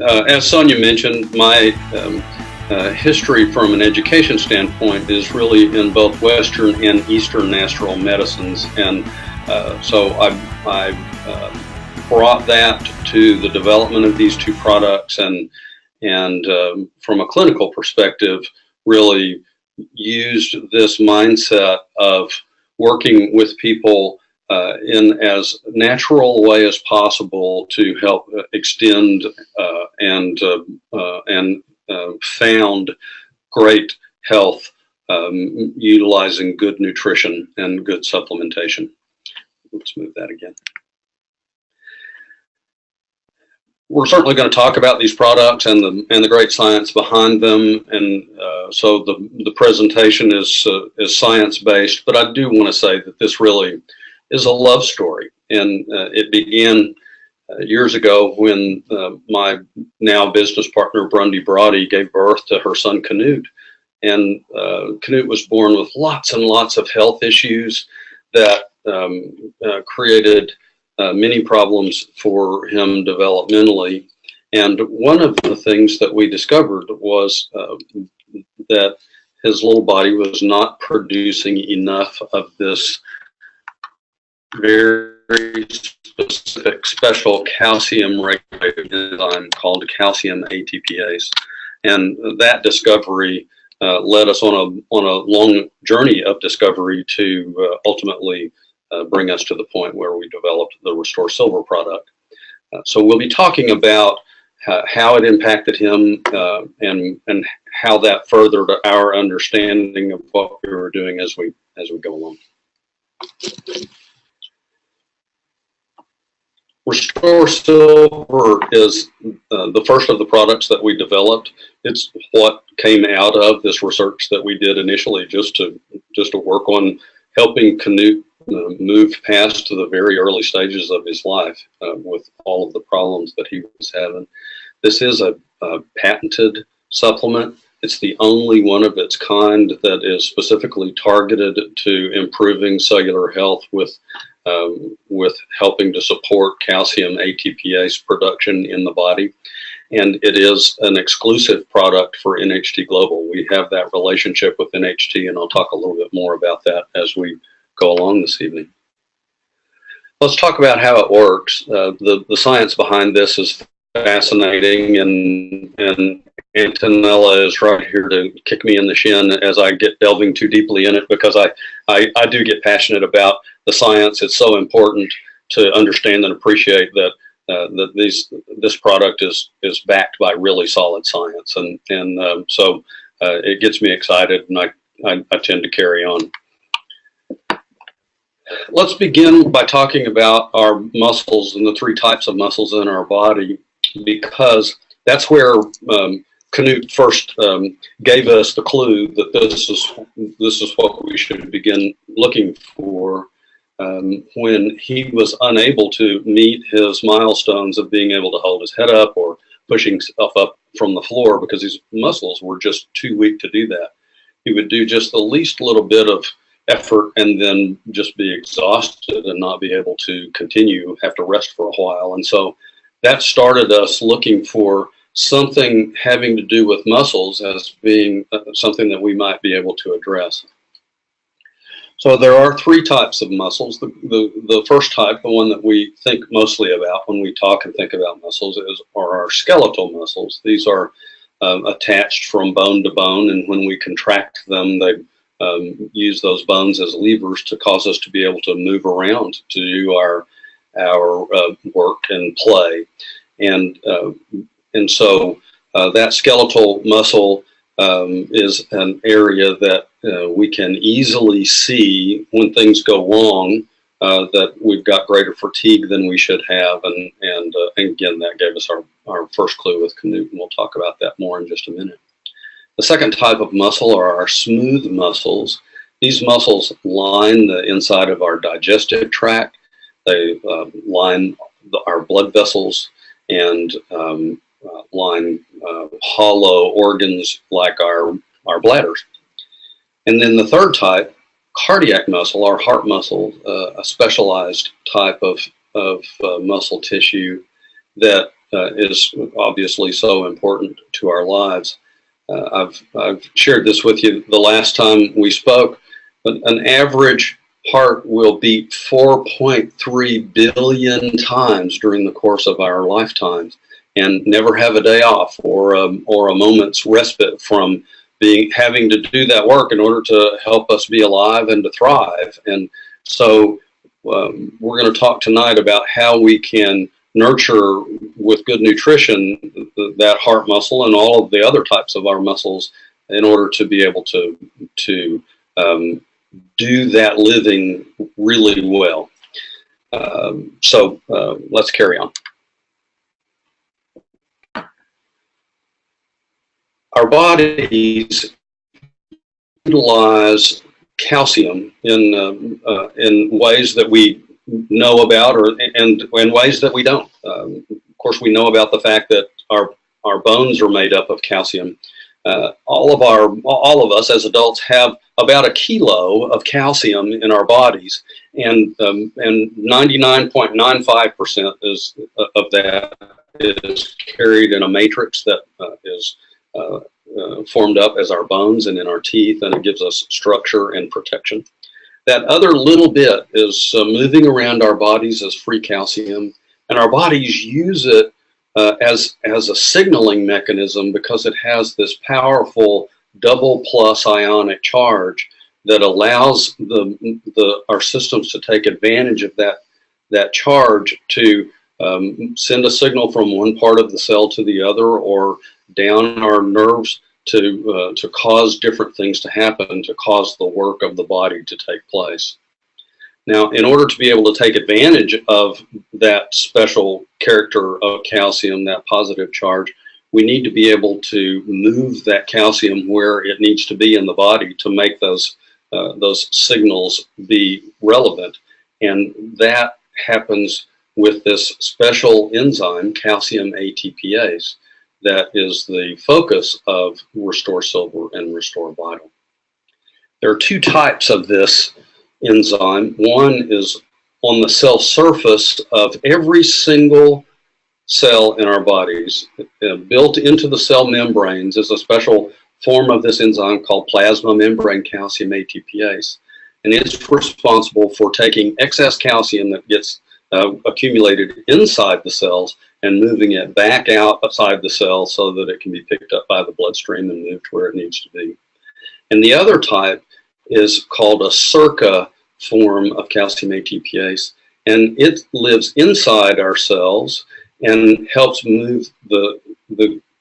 as Sonia mentioned, my history from an education standpoint is really in both Western and Eastern natural medicines, and so I brought that to the development of these two products, and from a clinical perspective, really used this mindset of working with people in as natural a way as possible to help extend and found great health utilizing good nutrition and good supplementation. Let's move that again. We're certainly going to talk about these products and the great science behind them, and so the presentation is science based. But I do want to say that this really is a love story, and it began years ago when my now business partner Brundy Brody gave birth to her son Canute, and Canute was born with lots and lots of health issues that created many problems for him developmentally. And one of the things that we discovered was that his little body was not producing enough of this very specific special calcium regulated enzyme called calcium ATPase. And that discovery led us on a long journey of discovery to ultimately bring us to the point where we developed the ReStor Silver product. So we'll be talking about how it impacted him and how that furthered our understanding of what we were doing as we go along. ReStor Silver is the first of the products that we developed. It's what came out of this research that we did initially, just to work on helping Canute move past to the very early stages of his life with all of the problems that he was having. This is a patented supplement. It's the only one of its kind that is specifically targeted to improving cellular health with helping to support calcium ATPase production in the body. And it is an exclusive product for NHT Global. We have that relationship with NHT, and I'll talk a little bit more about that as we go along this evening. Let's talk about how it works. The science behind this is fascinating, and Antonella is right here to kick me in the shin as I get delving too deeply in it, because I do get passionate about the science. It's so important to understand and appreciate that this product is backed by really solid science, and so it gets me excited, and I tend to carry on. Let's begin by talking about our muscles and the three types of muscles in our body, because that's where Canute first gave us the clue that this is what we should begin looking for when he was unable to meet his milestones of being able to hold his head up or pushing stuff up from the floor, because his muscles were just too weak to do that. He would do just the least little bit of effort and then just be exhausted and not be able to continue, have to rest for a while. And so that started us looking for something having to do with muscles as being something that we might be able to address. So there are three types of muscles. The first type, the one that we think mostly about when we talk and think about muscles, are our skeletal muscles. These are attached from bone to bone, and when we contract them, they use those bones as levers to cause us to be able to move around to do our work and play. And so that skeletal muscle is an area that we can easily see when things go wrong, that we've got greater fatigue than we should have. And again, that gave us our first clue with Canute, and we'll talk about that more in just a minute. The second type of muscle are our smooth muscles. These muscles line the inside of our digestive tract. They line our blood vessels and line hollow organs like our bladders. And then the third type, cardiac muscle, our heart muscle, a specialized type of muscle tissue that is obviously so important to our lives. I've shared this with you the last time we spoke, but an average heart will beat 4.3 billion times during the course of our lifetimes and never have a day off or a moment's respite from having to do that work in order to help us be alive and to thrive. And so we're going to talk tonight about how we can nurture with good nutrition that heart muscle and all of the other types of our muscles in order to be able to do that living really well. So let's carry on. Our bodies utilize calcium in ways that we know about, and in ways that we don't. Of course, we know about the fact that our bones are made up of calcium. All of us as adults have about 1 kilo of calcium in our bodies, and 99.95% of that is carried in a matrix that is formed up as our bones and in our teeth, and it gives us structure and protection. That other little bit is moving around our bodies as free calcium, and our bodies use it as a signaling mechanism because it has this powerful double plus ionic charge that allows our systems to take advantage of that charge to send a signal from one part of the cell to the other, or down our nerves to cause different things to happen, to cause the work of the body to take place. Now, in order to be able to take advantage of that special character of calcium, that positive charge, we need to be able to move that calcium where it needs to be in the body to make those signals be relevant. And that happens with this special enzyme, calcium ATPase, that is the focus of ReStor Silver and ReStor Vital. There are 2 types of this enzyme. One is on the cell surface of every single cell in our bodies. Built into the cell membranes is a special form of this enzyme called plasma membrane calcium ATPase. And it's responsible for taking excess calcium that gets accumulated inside the cells and moving it back outside the cell so that it can be picked up by the bloodstream and moved where it needs to be. And the other type is called a circa form of calcium ATPase, and it lives inside our cells and helps move the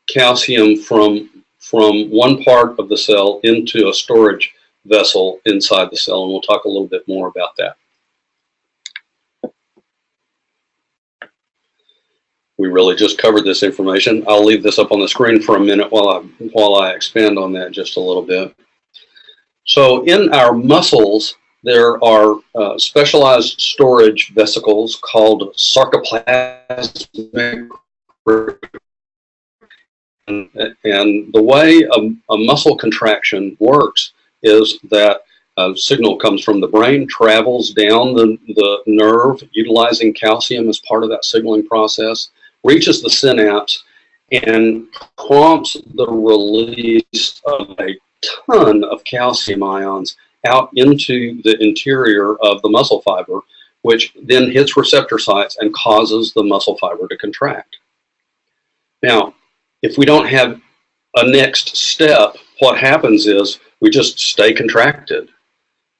calcium from one part of the cell into a storage vessel inside the cell, and we'll talk a little bit more about that. We really just covered this information. I'll leave this up on the screen for a minute while I expand on that just a little bit. So in our muscles, there are specialized storage vesicles called sarcoplasmic. And the way a muscle contraction works is that a signal comes from the brain, travels down the nerve, utilizing calcium as part of that signaling process, reaches the synapse, and prompts the release of a ton of calcium ions out into the interior of the muscle fiber, which then hits receptor sites and causes the muscle fiber to contract. Now, if we don't have a next step, what happens is we just stay contracted.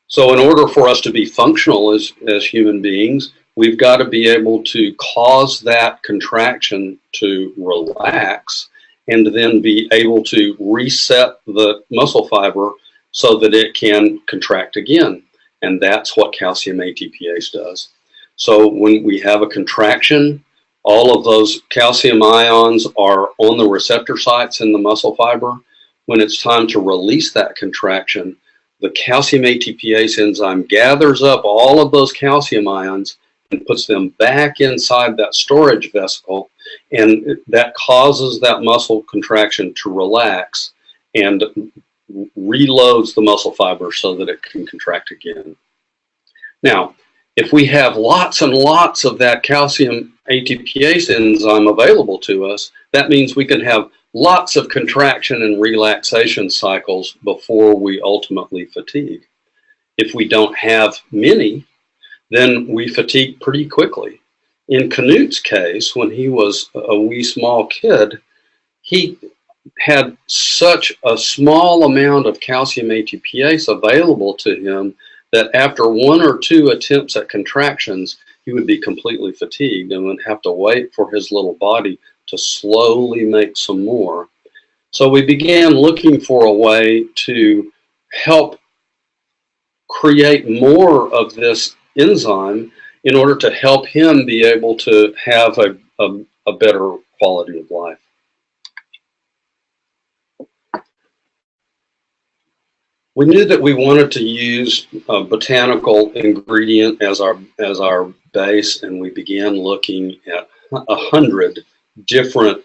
So in order for us to be functional as human beings, we've got to be able to cause that contraction to relax and then be able to reset the muscle fiber so that it can contract again. And that's what calcium ATPase does. So when we have a contraction, all of those calcium ions are on the receptor sites in the muscle fiber. When it's time to release that contraction, the calcium ATPase enzyme gathers up all of those calcium ions and puts them back inside that storage vesicle, and that causes that muscle contraction to relax and reloads the muscle fiber so that it can contract again. Now, If we have lots and lots of that calcium ATPase enzyme available to us, that means we can have lots of contraction and relaxation cycles before we ultimately fatigue. If we don't have many, then we fatigue pretty quickly. In Canute's case, when he was a wee small kid, he had such a small amount of calcium ATPase available to him that after 1 or 2 attempts at contractions, he would be completely fatigued and would have to wait for his little body to slowly make some more. So we began looking for a way to help create more of this enzyme in order to help him be able to have a better quality of life. We knew that we wanted to use a botanical ingredient as our base, and we began looking at 100 different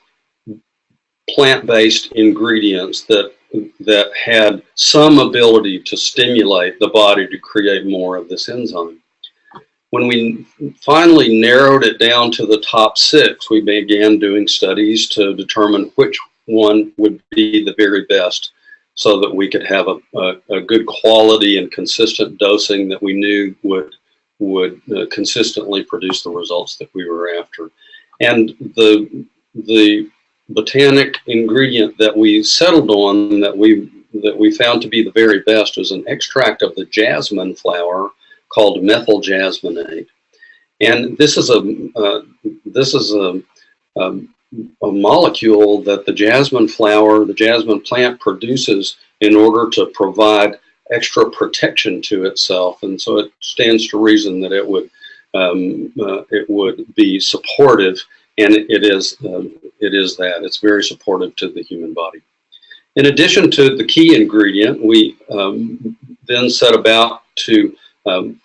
plant-based ingredients that had some ability to stimulate the body to create more of this enzyme. When we finally narrowed it down to the top 6, we began doing studies to determine which one would be the very best, so that we could have a good quality and consistent dosing that we knew would consistently produce the results that we were after. And the botanic ingredient that we settled on that we found to be the very best was an extract of the jasmine flower called methyl jasmonate. And this is a molecule that the jasmine flower, the jasmine plant, produces in order to provide extra protection to itself, and so it stands to reason that it would be supportive, and it is that. It's very supportive to the human body. In addition to the key ingredient, we then set about to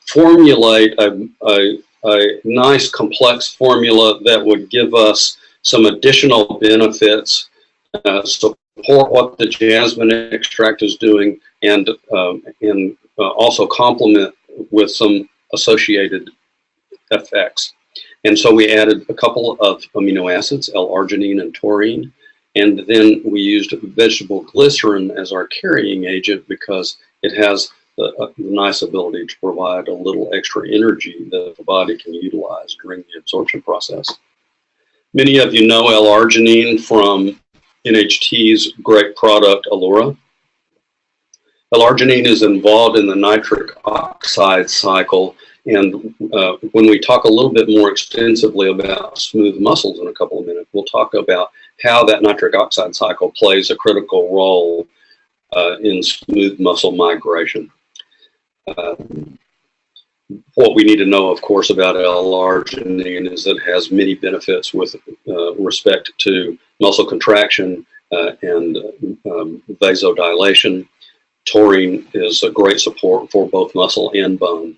formulate a nice complex formula that would give us some additional benefits, support what the jasmine extract is doing, and also complement with some associated effects. And so we added a couple of amino acids, L-arginine and taurine, and then we used vegetable glycerin as our carrying agent because it has the nice ability to provide a little extra energy that the body can utilize during the absorption process. Many of you know L-arginine from NHT's great product, Allura. L-arginine is involved in the nitric oxide cycle, and when we talk a little bit more extensively about smooth muscles in a couple of minutes, we'll talk about how that nitric oxide cycle plays a critical role in smooth muscle migration. What we need to know, of course, about L-arginine is that it has many benefits with respect to muscle contraction and vasodilation. Taurine is a great support for both muscle and bone.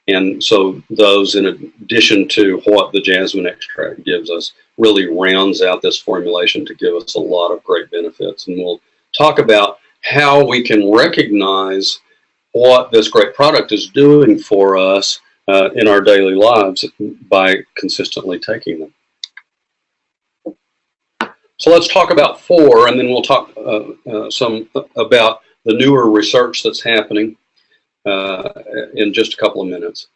And so those, in addition to what the jasmine extract gives us, really rounds out this formulation to give us a lot of great benefits. And we'll talk about how we can recognize what this great product is doing for us in our daily lives by consistently taking them. So let's talk about 4, and then we'll talk some about the newer research that's happening in just a couple of minutes.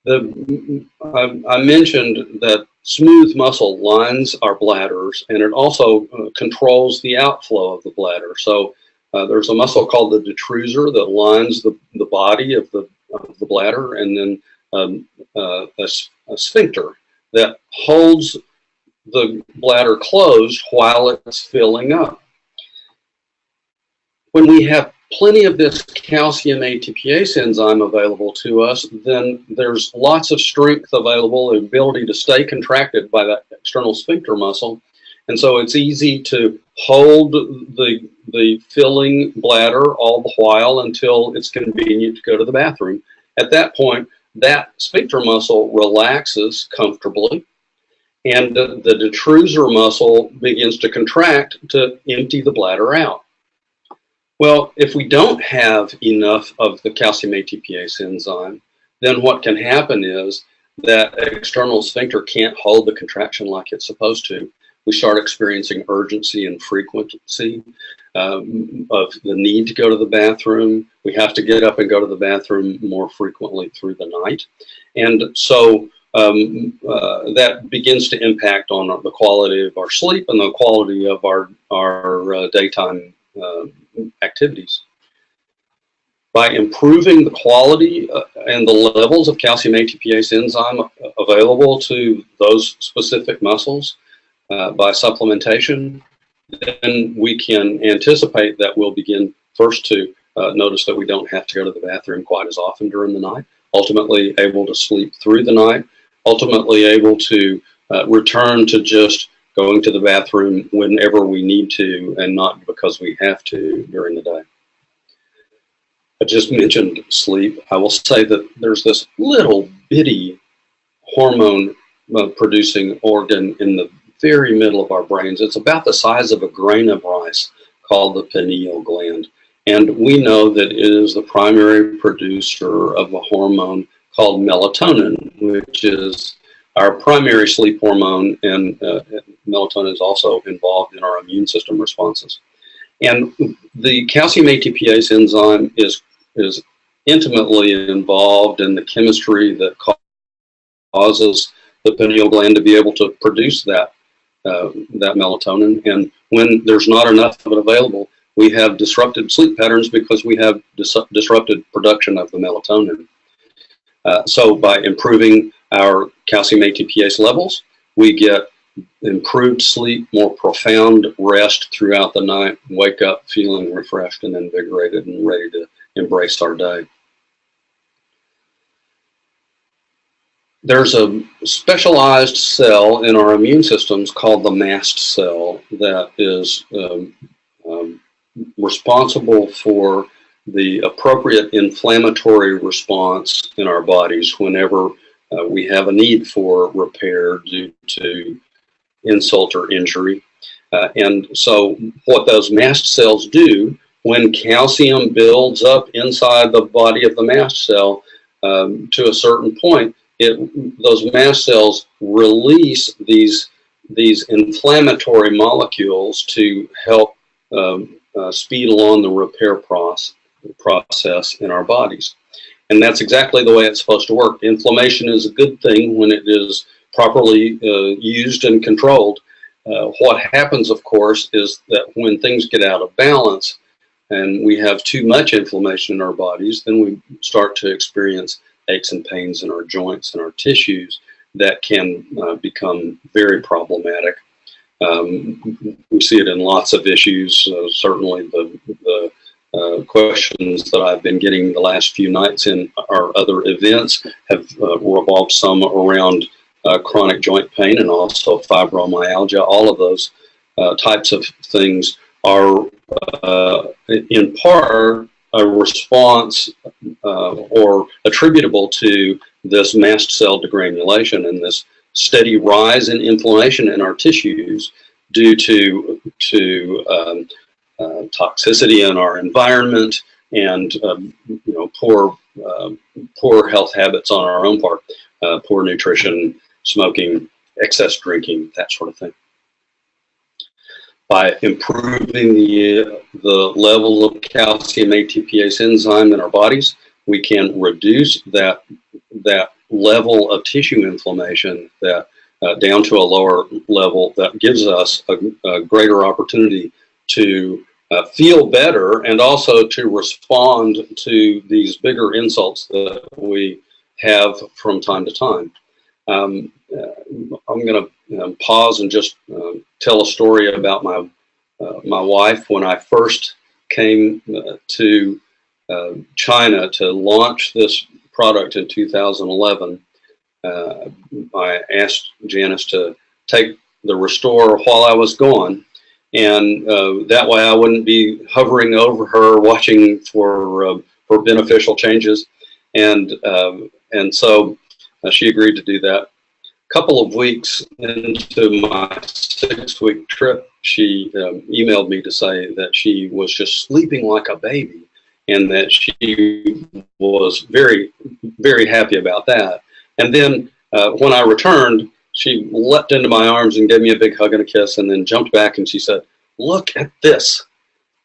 I mentioned that smooth muscle lines our bladders, and it also controls the outflow of the bladder. So there's a muscle called the detrusor that lines the body of the bladder, and then a sphincter that holds the bladder closed while it's filling up. When we have plenty of this calcium ATPase enzyme available to us, then there's lots of strength available, the ability to stay contracted by that external sphincter muscle. And so it's easy to hold the filling bladder all the while until it's convenient to go to the bathroom. At that point, that sphincter muscle relaxes comfortably, and the detrusor muscle begins to contract to empty the bladder out. Well, if we don't have enough of the calcium ATPase enzyme, then what can happen is that external sphincter can't hold the contraction like it's supposed to. We start experiencing urgency and frequency of the need to go to the bathroom. We have to get up and go to the bathroom more frequently through the night. And so that begins to impact on the quality of our sleep and the quality of our daytime activities. By improving the quality and the levels of calcium ATPase enzyme available to those specific muscles by supplementation, then we can anticipate that we'll begin first to notice that we don't have to go to the bathroom quite as often during the night, ultimately able to sleep through the night, ultimately able to return to just going to the bathroom whenever we need to and not because we have to during the day. I just mentioned sleep. I will say that there's this little bitty hormone producing organ in the very middle of our brains. It's about the size of a grain of rice, called the pineal gland. And we know that it is the primary producer of a hormone called melatonin, which is our primary sleep hormone, and melatonin is also involved in our immune system responses. And the calcium ATPase enzyme is intimately involved in the chemistry that causes the pineal gland to be able to produce that melatonin. And when there's not enough of it available, we have disrupted sleep patterns because we have disrupted production of the melatonin. So by improving our calcium ATPase levels, we get improved sleep, more profound rest throughout the night, wake up feeling refreshed and invigorated and ready to embrace our day. There's a specialized cell in our immune systems called the mast cell that is responsible for the appropriate inflammatory response in our bodies whenever we have a need for repair due to insult or injury. And so what those mast cells do, when calcium builds up inside the body of the mast cell to a certain point, those mast cells release these inflammatory molecules to help speed along the repair process in our bodies. And that's exactly the way it's supposed to work. Inflammation is a good thing when it is properly used and controlled. What happens, of course, is that when things get out of balance and we have too much inflammation in our bodies, then we start to experience aches and pains in our joints and our tissues that can become very problematic. We see it in lots of issues. Certainly the questions that I've been getting the last few nights in our other events have revolved some around chronic joint pain and also fibromyalgia. All of those types of things are in part a response or attributable to this mast cell degranulation and this steady rise in inflammation in our tissues due to toxicity in our environment and poor health habits on our own part, poor nutrition, smoking, excess drinking, that sort of thing. By improving the level of calcium ATPase enzyme in our bodies, we can reduce that level of tissue inflammation down to a lower level that gives us a greater opportunity to feel better and also to respond to these bigger insults that we have from time to time. I'm going to pause and just tell a story about my wife. When I first came to China to launch this product in 2011, I asked Janice to take the ReStor while I was gone, and that way I wouldn't be hovering over her watching for beneficial changes, and so she agreed to do that. A couple of weeks into my 6-week trip, she emailed me to say that she was just sleeping like a baby and that she was very, very happy about that. And then when I returned, she leapt into my arms and gave me a big hug and a kiss, and then jumped back and she said, "Look at this."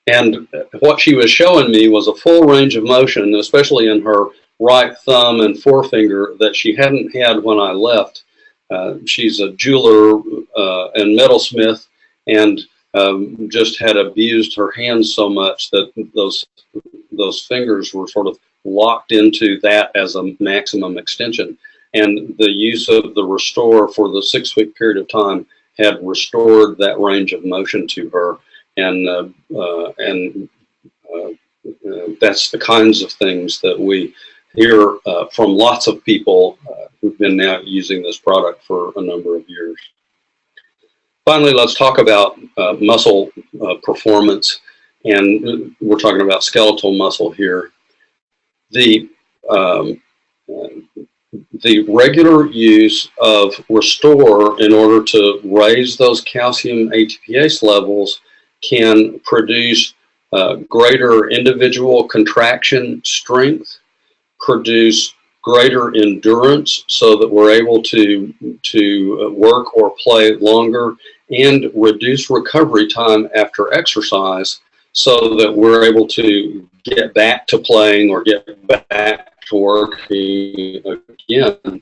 And what she was showing me was a full range of motion, especially in her right thumb and forefinger, that she hadn't had when I left. She's a jeweler and metalsmith, and just had abused her hands so much that those fingers were sort of locked into that as a maximum extension. And the use of the ReStor for the 6-week period of time had restored that range of motion to her. And that's the kinds of things that we hear from lots of people who've been now using this product for a number of years. Finally, let's talk about muscle performance, and we're talking about skeletal muscle here. The regular use of ReStor in order to raise those calcium ATPase levels can produce greater individual contraction strength, produce greater endurance so that we're able to work or play longer, and reduce recovery time after exercise so that we're able to get back to playing or get back to working again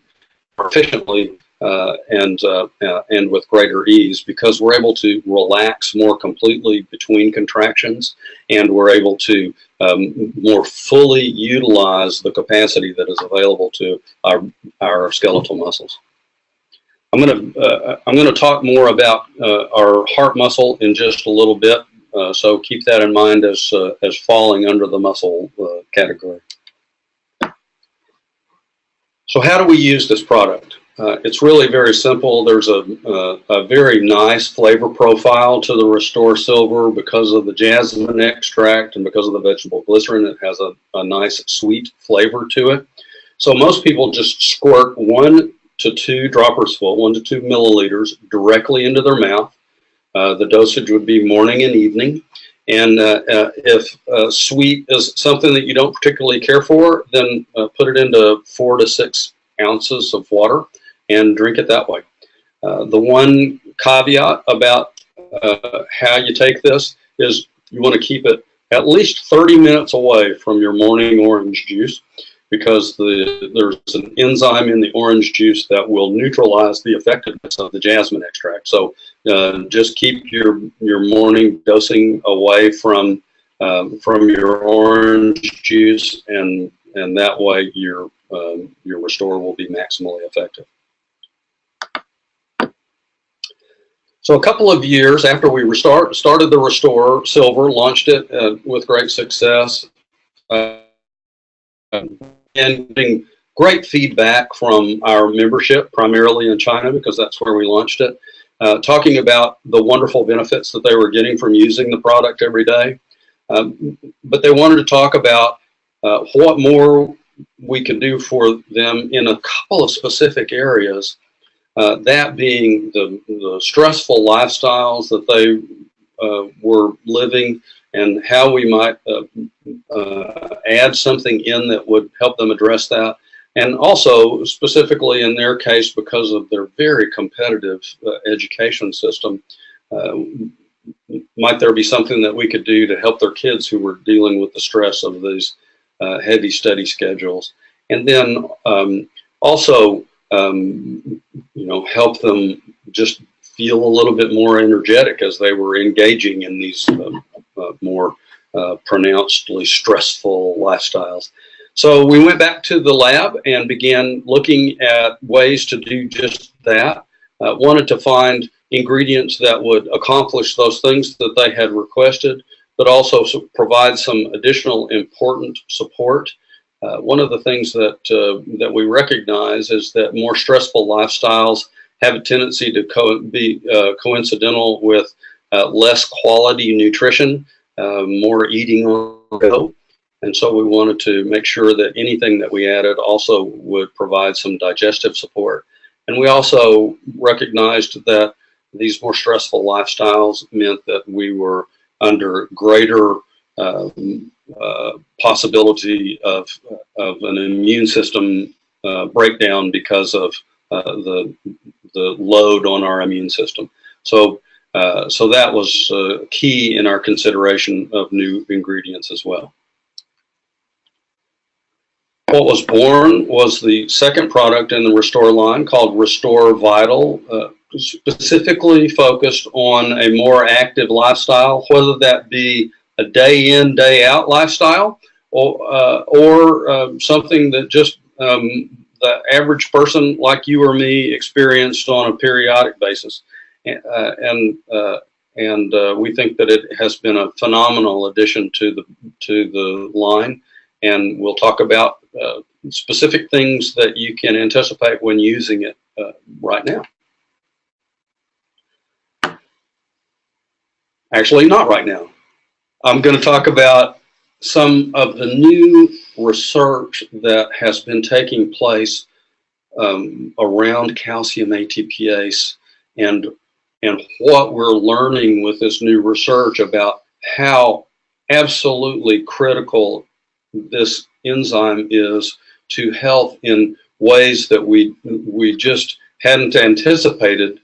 efficiently and with greater ease, because we're able to relax more completely between contractions, and we're able to more fully utilize the capacity that is available to our skeletal muscles. I'm going to talk more about our heart muscle in just a little bit, so keep that in mind as falling under the muscle category. So how do we use this product? It's really very simple. There's a very nice flavor profile to the ReStor Silver because of the jasmine extract and because of the vegetable glycerin. It has a nice sweet flavor to it. So most people just squirt 1 to 2 droppers full, 1 to 2 milliliters directly into their mouth. The dosage would be morning and evening. And if sweet is something that you don't particularly care for, then put it into 4 to 6 ounces of water and drink it that way. The one caveat about how you take this is you want to keep it at least 30 minutes away from your morning orange juice, because there's an enzyme in the orange juice that will neutralize the effectiveness of the jasmine extract. So just keep your morning dosing away from your orange juice, and that way your ReStor will be maximally effective. So a couple of years after we started the ReStor Silver, launched it with great success, and getting great feedback from our membership, primarily in China, because that's where we launched it, talking about the wonderful benefits that they were getting from using the product every day. But they wanted to talk about what more we could do for them in a couple of specific areas, that being the stressful lifestyles that they were living, and how we might add something in that would help them address that. And also, specifically in their case, because of their very competitive education system, might there be something that we could do to help their kids who were dealing with the stress of these heavy study schedules? And then also, help them just feel a little bit more energetic as they were engaging in these more pronouncedly stressful lifestyles. So we went back to the lab and began looking at ways to do just that. Wanted to find ingredients that would accomplish those things that they had requested, but also provide some additional important support. One of the things that we recognize is that more stressful lifestyles have a tendency to be coincidental with less quality nutrition, more eating on the go. And so we wanted to make sure that anything that we added also would provide some digestive support. And we also recognized that these more stressful lifestyles meant that we were under greater possibility of an immune system breakdown because of the load on our immune system. So so that was key in our consideration of new ingredients as well. What was born was the second product in the ReStor line called ReStor Vital, specifically focused on a more active lifestyle, whether that be a day in, day out lifestyle, or something that just the average person like you or me experienced on a periodic basis. And we think that it has been a phenomenal addition to the line, and we'll talk about specific things that you can anticipate when using it right now. Actually, not right now. I'm going to talk about some of the new research that has been taking place around calcium ATPase and what we're learning with this new research about how absolutely critical this enzyme is to health in ways that we just hadn't anticipated.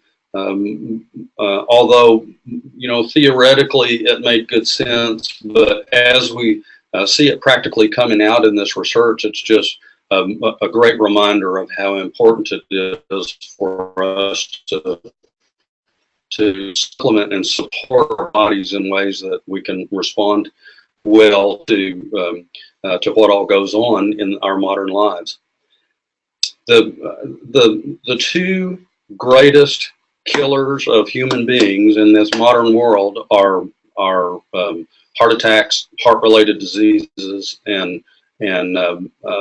Although, you know, theoretically it made good sense, but as we see it practically coming out in this research, it's just a great reminder of how important it is for us to supplement and support our bodies in ways that we can respond well to what all goes on in our modern lives. The two greatest killers of human beings in this modern world are heart attacks, heart-related diseases, and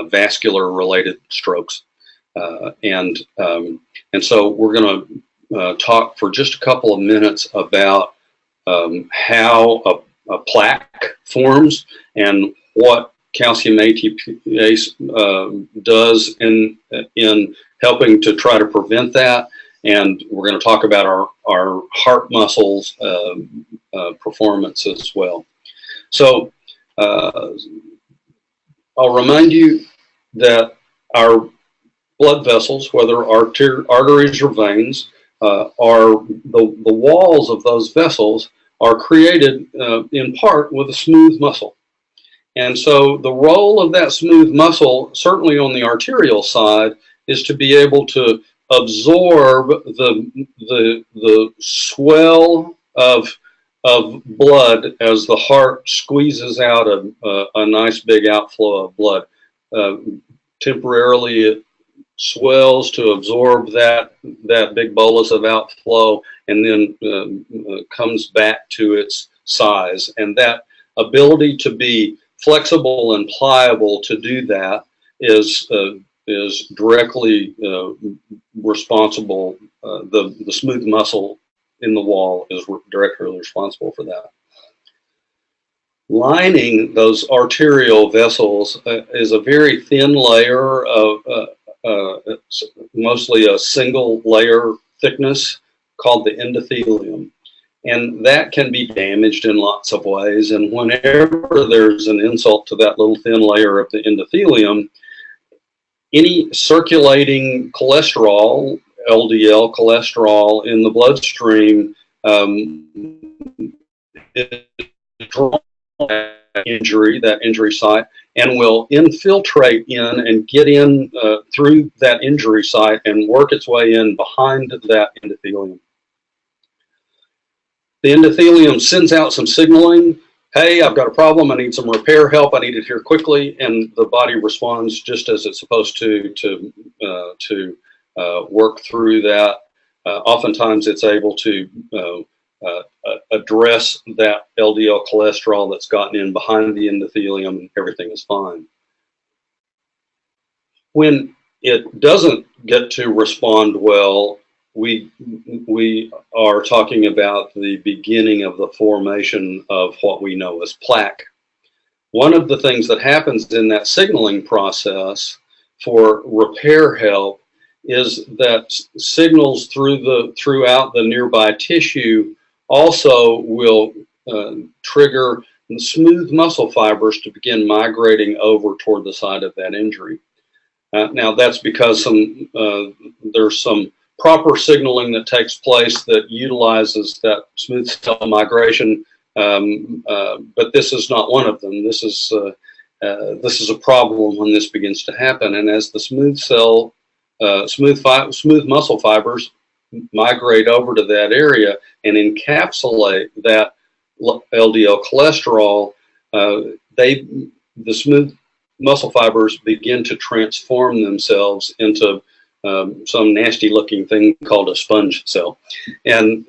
vascular-related strokes. And so we're going to talk for just a couple of minutes about how a plaque forms and what calcium ATPase does in helping to try to prevent that. And we're going to talk about our heart muscles performance as well. So I'll remind you that our blood vessels, whether arteries or veins, are the walls of those vessels are created in part with a smooth muscle. And so the role of that smooth muscle, certainly on the arterial side, is to be able to absorb the swell of blood as the heart squeezes out a nice big outflow of blood. Temporarily it swells to absorb that big bolus of outflow, and then comes back to its size. And that ability to be flexible and pliable to do that is directly responsible. The smooth muscle in the wall is directly responsible for that. Lining those arterial vessels is a very thin layer of mostly a single layer thickness called the endothelium. And that can be damaged in lots of ways. And whenever there's an insult to that little thin layer of the endothelium, any circulating cholesterol, LDL cholesterol in the bloodstream, is drawn to that injury site, and will infiltrate in and get in through that injury site and work its way in behind that endothelium. The endothelium sends out some signaling. Hey, I've got a problem. I need some repair help. I need it here quickly. And the body responds just as it's supposed to work through that. Oftentimes it's able to address that LDL cholesterol that's gotten in behind the endothelium, and everything is fine. When it doesn't get to respond well, we are talking about the beginning of the formation of what we know as plaque. One of the things that happens in that signaling process for repair help is that signals throughout the nearby tissue also will trigger and smooth muscle fibers to begin migrating over toward the site of that injury. Now that's because there's some proper signaling that takes place that utilizes that smooth cell migration, but this is not one of them. This is a problem when this begins to happen, and as the smooth muscle fibers migrate over to that area and encapsulate that LDL cholesterol, the smooth muscle fibers begin to transform themselves into some nasty looking thing called a sponge cell. And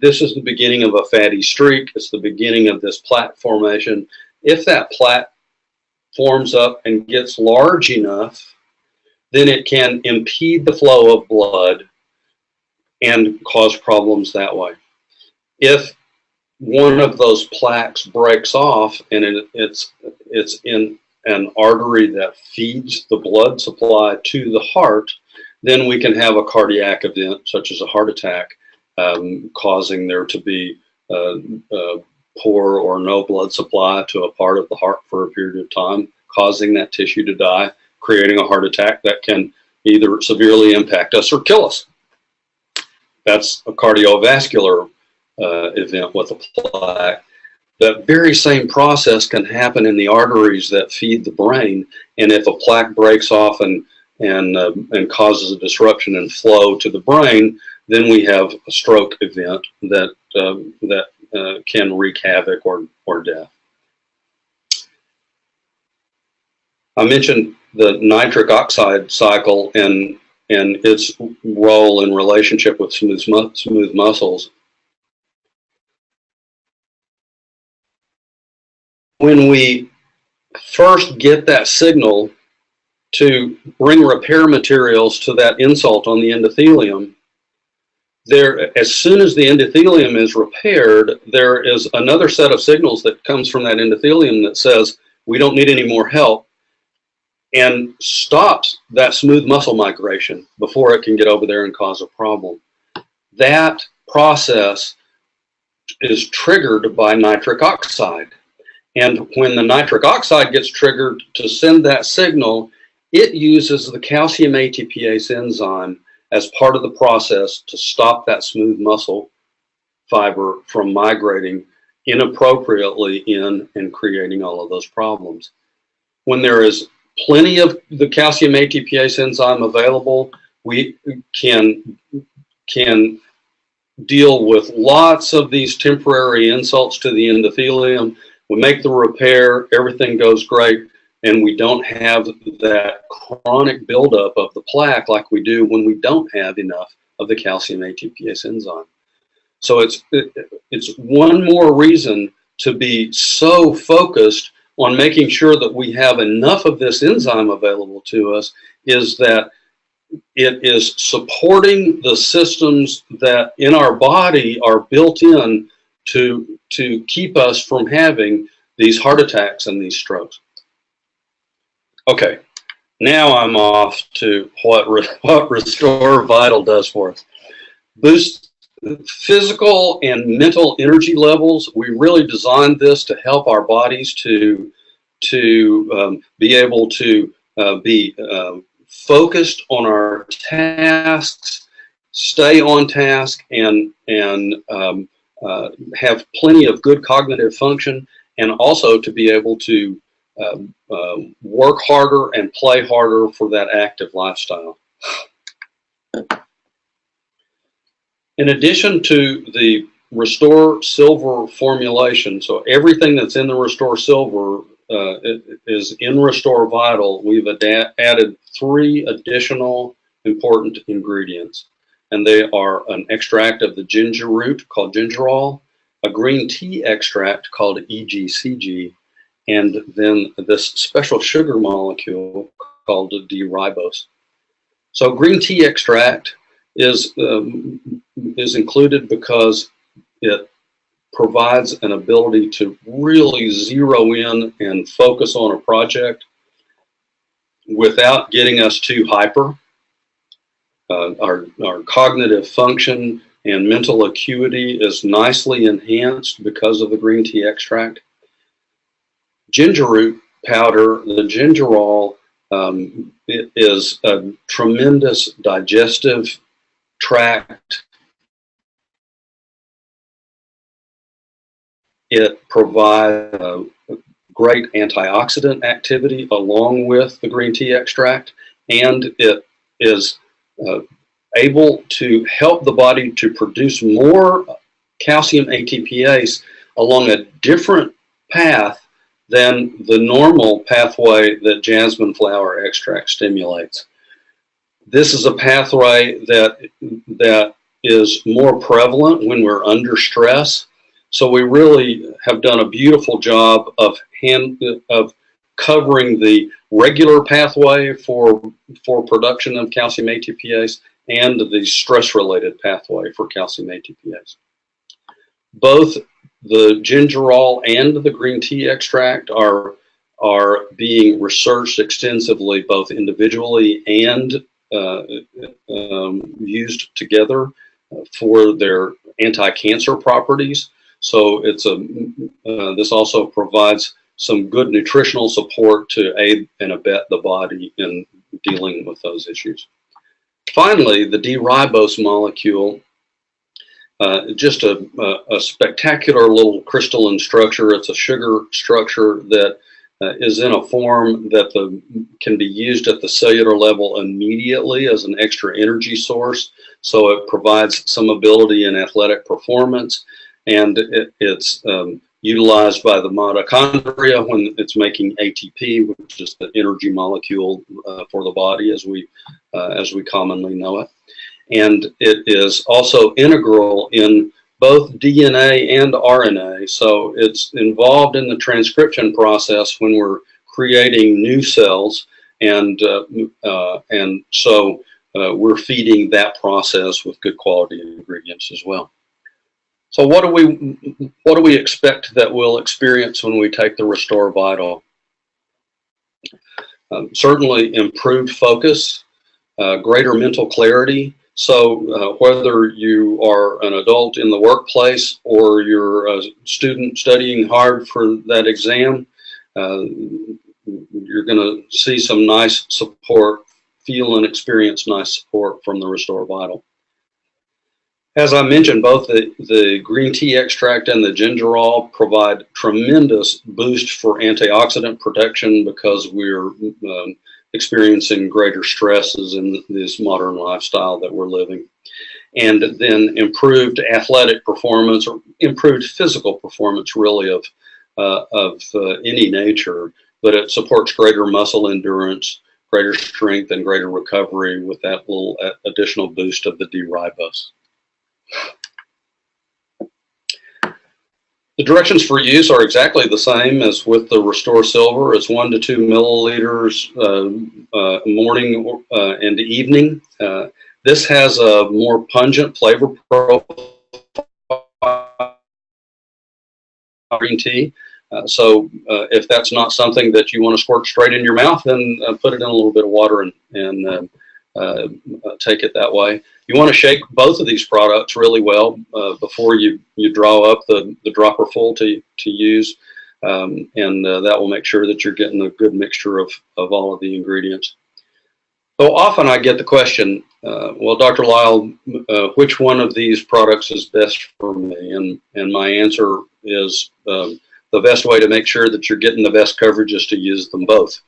this is the beginning of a fatty streak. It's the beginning of this plaque formation. If that plaque forms up and gets large enough, then it can impede the flow of blood and cause problems that way. If one of those plaques breaks off and it's in an artery that feeds the blood supply to the heart, then we can have a cardiac event such as a heart attack, causing there to be poor or no blood supply to a part of the heart for a period of time, causing that tissue to die, creating a heart attack that can either severely impact us or kill us. That's a cardiovascular event with a plaque. That very same process can happen in the arteries that feed the brain, and if a plaque breaks off and causes a disruption in flow to the brain, then we have a stroke event that can wreak havoc or death. I mentioned the nitric oxide cycle and its role in relationship with smooth muscles. When we first get that signal to bring repair materials to that insult on the endothelium, as soon as the endothelium is repaired, there is another set of signals that comes from that endothelium that says, we don't need any more help, and stops that smooth muscle migration before it can get over there and cause a problem. That process is triggered by nitric oxide. And when the nitric oxide gets triggered to send that signal, it uses the calcium ATPase enzyme as part of the process to stop that smooth muscle fiber from migrating inappropriately in and creating all of those problems. When there is plenty of the calcium ATPase enzyme available, we can deal with lots of these temporary insults to the endothelium. We make the repair, everything goes great, and we don't have that chronic buildup of the plaque like we do when we don't have enough of the calcium ATPase enzyme. So it's one more reason to be so focused on making sure that we have enough of this enzyme available to us, is that it is supporting the systems that in our body are built in to keep us from having these heart attacks and these strokes. Okay, now I'm off to what ReStor Vital does for us. Boost physical and mental energy levels. We really designed this to help our bodies to be able to be focused on our tasks, stay on task, and have plenty of good cognitive function, and also to be able to work harder and play harder for that active lifestyle. In addition to the ReStor Silver formulation, so everything that's in the ReStor Silver is in ReStor Vital, we've added 3 additional important ingredients. And they are an extract of the ginger root called gingerol, a green tea extract called EGCG, and then this special sugar molecule called D-ribose. So green tea extract is included because it provides an ability to really zero in and focus on a project without getting us too hyper. Our cognitive function and mental acuity is nicely enhanced because of the green tea extract. ginger root powder, the gingerol, it is a tremendous digestive tract. It provides great antioxidant activity along with the green tea extract, and it is able to help the body to produce more calcium ATPase along a different path than the normal pathway that jasmine flower extract stimulates. This is a pathway that is more prevalent when we're under stress. So we really have done a beautiful job of covering the regular pathway for production of calcium ATPase and the stress-related pathway for calcium ATPase. Both the gingerol and the green tea extract are being researched extensively, both individually and used together for their anti-cancer properties. So it's this also provides some good nutritional support to aid and abet the body in dealing with those issues. Finally, the D-ribose molecule, just a spectacular little crystalline structure. It's a sugar structure that is in a form that can be used at the cellular level immediately as an extra energy source. So it provides some ability in athletic performance, and it's utilized by the mitochondria when it's making ATP, which is the energy molecule for the body as we commonly know it. And it is also integral in both DNA and RNA. So it's involved in the transcription process when we're creating new cells, and so we're feeding that process with good quality ingredients as well. So what do we expect that we'll experience when we take the ReStor Vital? Certainly improved focus, greater mental clarity. So whether you are an adult in the workplace or you're a student studying hard for that exam, you're going to see some nice support, feel and experience nice support from the ReStor Vital. As I mentioned, both the green tea extract and the gingerol provide tremendous boost for antioxidant protection because we're experiencing greater stresses in this modern lifestyle that we're living. And then improved athletic performance, or improved physical performance really of any nature, but it supports greater muscle endurance, greater strength, and greater recovery with that little additional boost of the D-ribose. The directions for use are exactly the same as with the ReStor Silver. It's 1 to 2 milliliters morning and evening. This has a more pungent flavor profile green tea. So if that's not something that you want to squirt straight in your mouth, then put it in a little bit of water and take it that way. You want to shake both of these products really well before you draw up the dropper full to use, and that will make sure that you're getting a good mixture of all of the ingredients. So often I get the question, well, Dr. Lyle, which one of these products is best for me? And my answer is the best way to make sure that you're getting the best coverage is to use them both.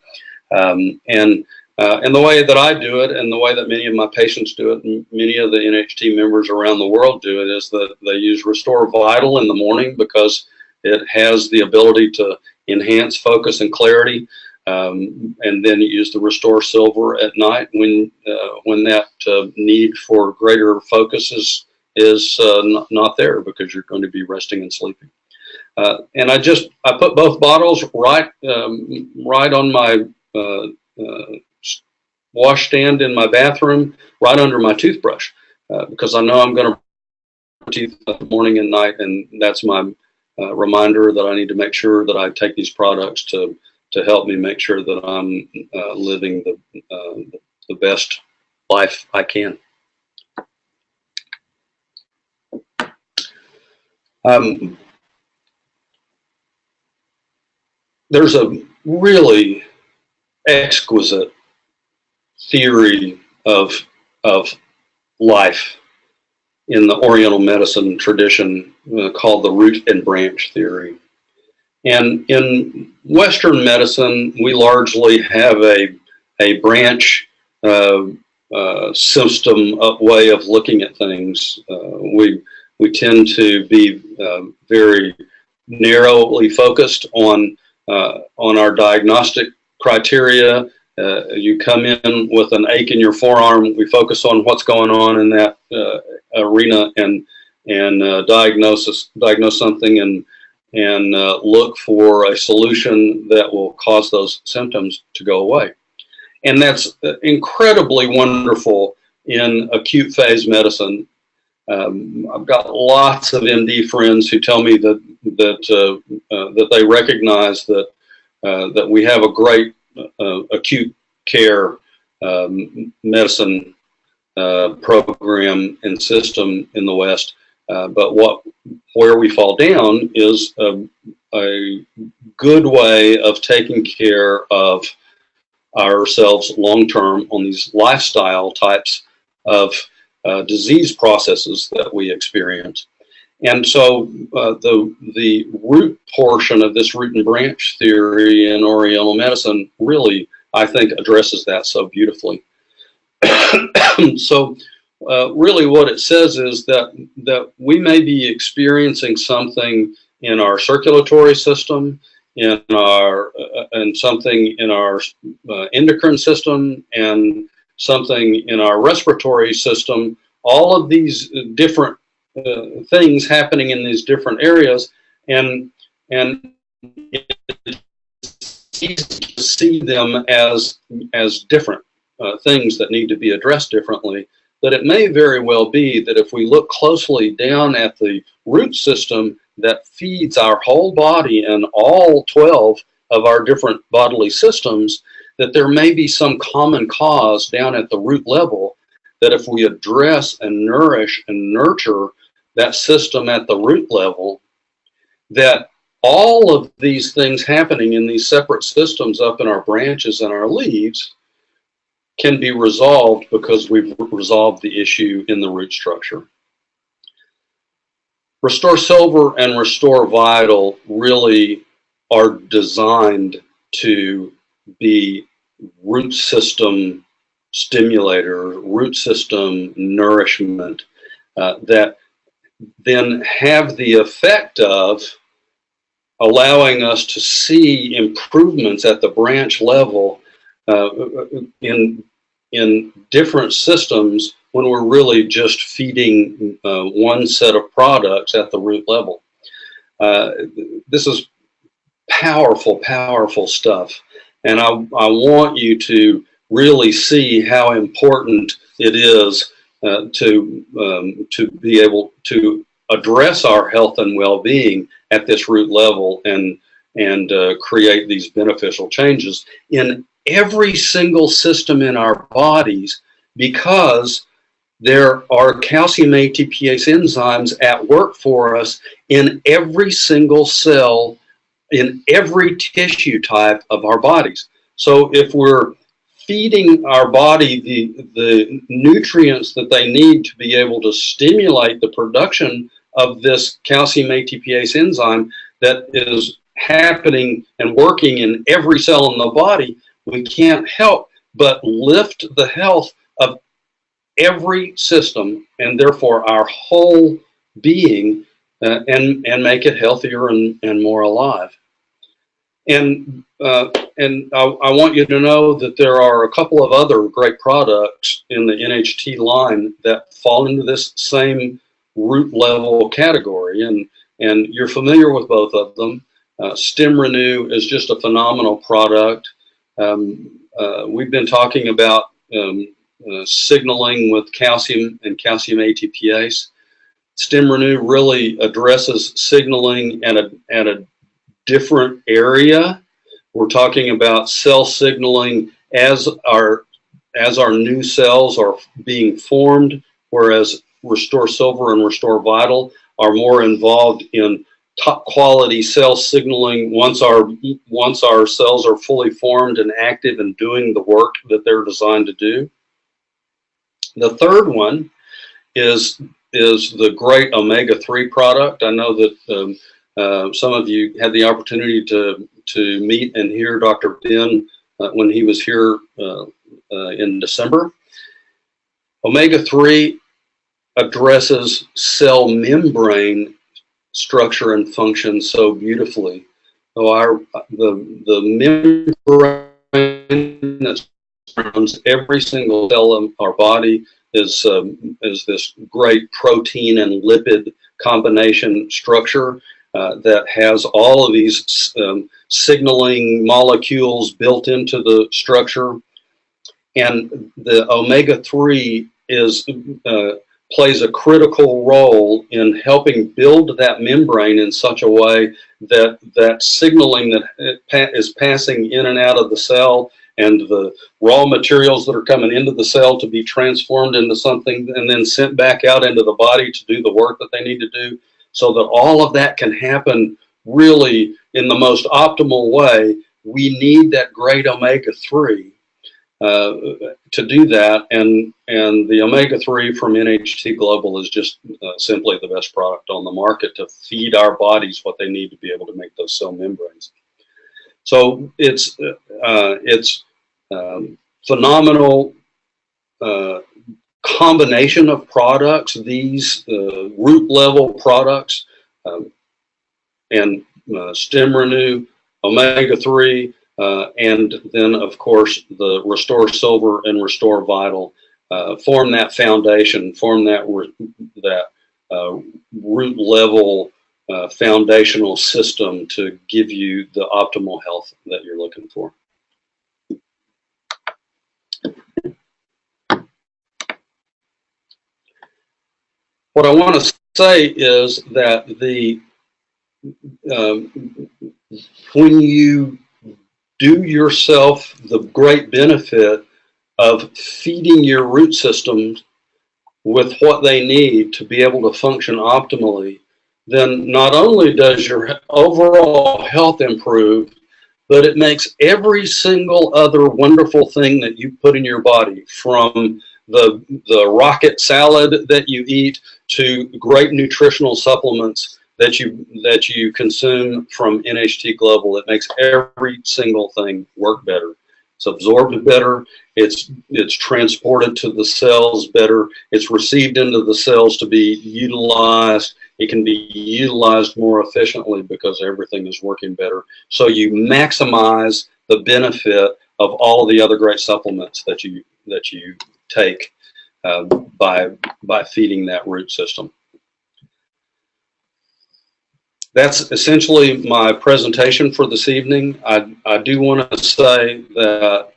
And the way that I do it, and the way that many of my patients do it, and many of the NHT members around the world do it, is that they use ReStor Vital in the morning because it has the ability to enhance focus and clarity, and then you use the ReStor Silver at night when that need for greater focus is not there because you're going to be resting and sleeping. And I put both bottles right on my washstand in my bathroom, right under my toothbrush, because I know I'm going to brush teeth in the morning and night, and that's my reminder that I need to make sure that I take these products to help me make sure that I'm living the best life I can. there's a really exquisite theory of life in the Oriental medicine tradition called the root and branch theory. And in Western medicine, we largely have a branch system way of looking at things. We tend to be very narrowly focused on our diagnostic criteria. You come in with an ache in your forearm, we focus on what's going on in that arena and diagnose something and look for a solution that will cause those symptoms to go away. And that's incredibly wonderful in acute phase medicine. I've got lots of MD friends who tell me that they recognize that we have a great acute care medicine program and system in the West, but where we fall down is a good way of taking care of ourselves long term on these lifestyle types of disease processes that we experience. And so the root portion of this root and branch theory in Oriental medicine really, I think, addresses that so beautifully. So really what it says is that we may be experiencing something in our circulatory system, and something in our endocrine system, and something in our respiratory system. All of these different things happening in these different areas, and it's easy to see them as different things that need to be addressed differently. But it may very well be that if we look closely down at the root system that feeds our whole body and all 12 of our different bodily systems, that there may be some common cause down at the root level, that if we address and nourish and nurture that system at the root level, that all of these things happening in these separate systems up in our branches and our leaves can be resolved because we've resolved the issue in the root structure. ReStor Silver and ReStor Vital really are designed to be root system stimulator, root system nourishment, that then have the effect of allowing us to see improvements at the branch level in different systems when we're really just feeding one set of products at the root level. This is powerful, powerful stuff. And I want you to really see how important it is to be able to address our health and well-being at this root level and create these beneficial changes in every single system in our bodies, because there are calcium ATPase enzymes at work for us in every single cell, in every tissue type of our bodies. So if we're feeding our body the nutrients that they need to be able to stimulate the production of this calcium ATPase enzyme that is happening and working in every cell in the body, we can't help but lift the health of every system, and therefore our whole being, and make it healthier and more alive. And I want you to know that there are a couple of other great products in the NHT line that fall into this same root level category, and you're familiar with both of them. Stem Renew is just a phenomenal product. We've been talking about signaling with calcium and calcium ATPase. Stem Renew really addresses signaling at a different area. We're talking about cell signaling as our new cells are being formed, whereas ReStor Silver and ReStor Vital are more involved in top quality cell signaling once our cells are fully formed and active and doing the work that they're designed to do. The third one is the great omega-3 product. I know that some of you had the opportunity to meet and hear Dr. Ben when he was here in December. Omega-3 addresses cell membrane structure and function so beautifully. So the membrane that surrounds every single cell of our body is this great protein and lipid combination structure that has all of these signaling molecules built into the structure. And the omega-3 plays a critical role in helping build that membrane in such a way that that signaling that is passing in and out of the cell and the raw materials that are coming into the cell to be transformed into something and then sent back out into the body to do the work that they need to do, so that all of that can happen really in the most optimal way. We need that great omega-3 to do that, and the omega-3 from NHT Global is just simply the best product on the market to feed our bodies what they need to be able to make those cell membranes. So it's phenomenal combination of products, these root level products, and Stem Renew, omega-3, and then, of course, the ReStor Silver and ReStor Vital form that foundation, form that root level foundational system to give you the optimal health that you're looking for. What I want to say is that when you do yourself the great benefit of feeding your root systems with what they need to be able to function optimally, then not only does your overall health improve, but it makes every single other wonderful thing that you put in your body, from the rocket salad that you eat to great nutritional supplements that you consume from NHT Global. It makes every single thing work better. It's absorbed better. It's transported to the cells better. It's received into the cells to be utilized. It can be utilized more efficiently because everything is working better. So you maximize the benefit of all the other great supplements that you take by feeding that root system. That's essentially my presentation for this evening. I do want to say that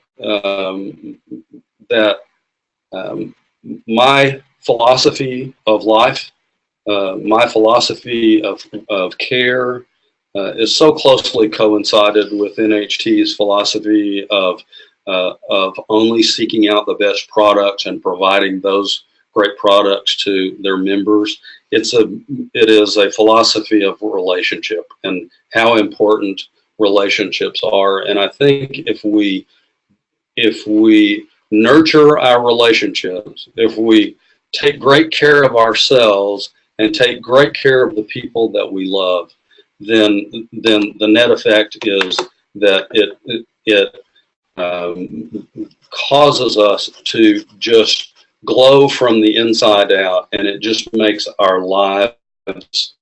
my philosophy of life, my philosophy of care, is so closely coincided with NHT's philosophy of only seeking out the best products and providing those great products to their members. It is a philosophy of relationship and how important relationships are. And I think if we nurture our relationships, if we take great care of ourselves and take great care of the people that we love, then the net effect is that it causes us to just glow from the inside out, and it just makes our lives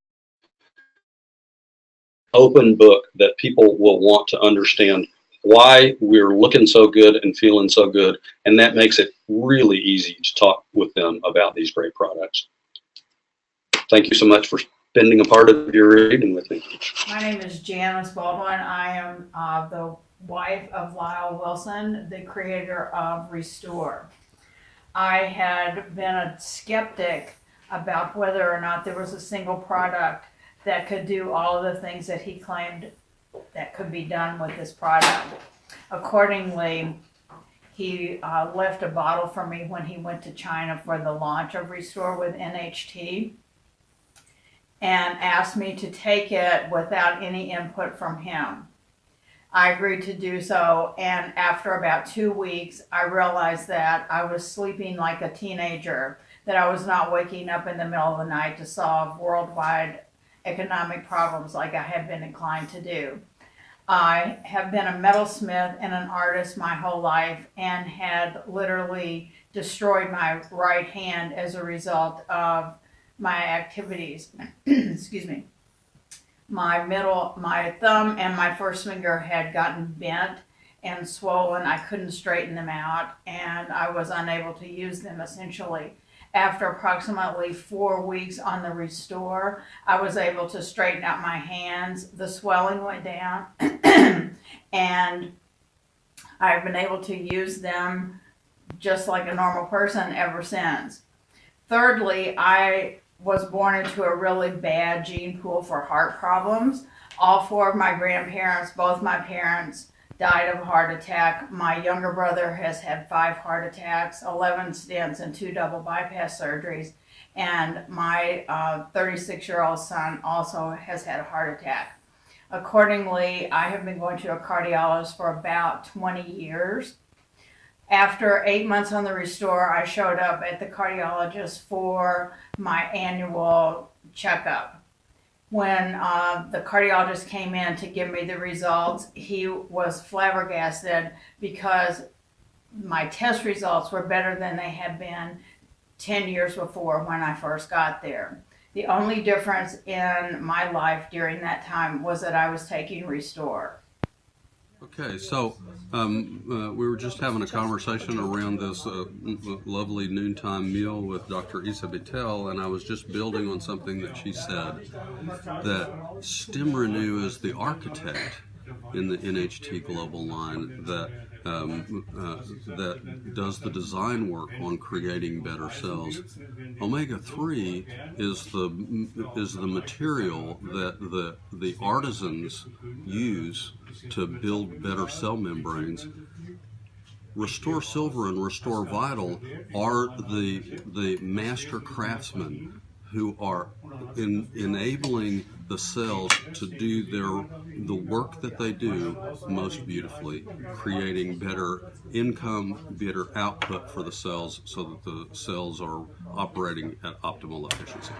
open book that people will want to understand why we're looking so good and feeling so good, and that makes it really easy to talk with them about these great products. Thank you so much for spending a part of your evening with me. My name is Janice Baldwin. I am the wife of Lyle Wilson, the creator of ReStor. I had been a skeptic about whether or not there was a single product that could do all of the things that he claimed that could be done with this product. Accordingly, he left a bottle for me when he went to China for the launch of ReStor with NHT. and asked me to take it without any input from him. I agreed to do so, and after about 2 weeks, I realized that I was sleeping like a teenager, that I was not waking up in the middle of the night to solve worldwide economic problems like I had been inclined to do. I have been a metalsmith and an artist my whole life and had literally destroyed my right hand as a result of my activities. Excuse me. My thumb and my first finger had gotten bent and swollen. I couldn't straighten them out and I was unable to use them essentially. After approximately 4 weeks on the ReStor, I was able to straighten out my hands. The swelling went down and I've been able to use them just like a normal person ever since. Thirdly, I was born into a really bad gene pool for heart problems. All four of my grandparents, both my parents, died of a heart attack. My younger brother has had 5 heart attacks, 11 stents, and 2 double bypass surgeries. And my 36-year-old son also has had a heart attack. Accordingly, I have been going to a cardiologist for about 20 years. After 8 months on the ReStor, I showed up at the cardiologist for my annual checkup. When the cardiologist came in to give me the results, he was flabbergasted because my test results were better than they had been 10 years before when I first got there. The only difference in my life during that time was that I was taking ReStor. Okay, so we were just having a conversation around this lovely noontime meal with Dr. Isa Bittel, and I was just building on something that she said, that STEM Renew is the architect in the NHT Global line that that does the design work on creating better cells. Omega-3 is the material that the artisans use to build better cell membranes. ReStor Silver and ReStor Vital are the master craftsmen who are enabling the cells to do the work that they do most beautifully, creating better income, better output for the cells so that the cells are operating at optimal efficiency.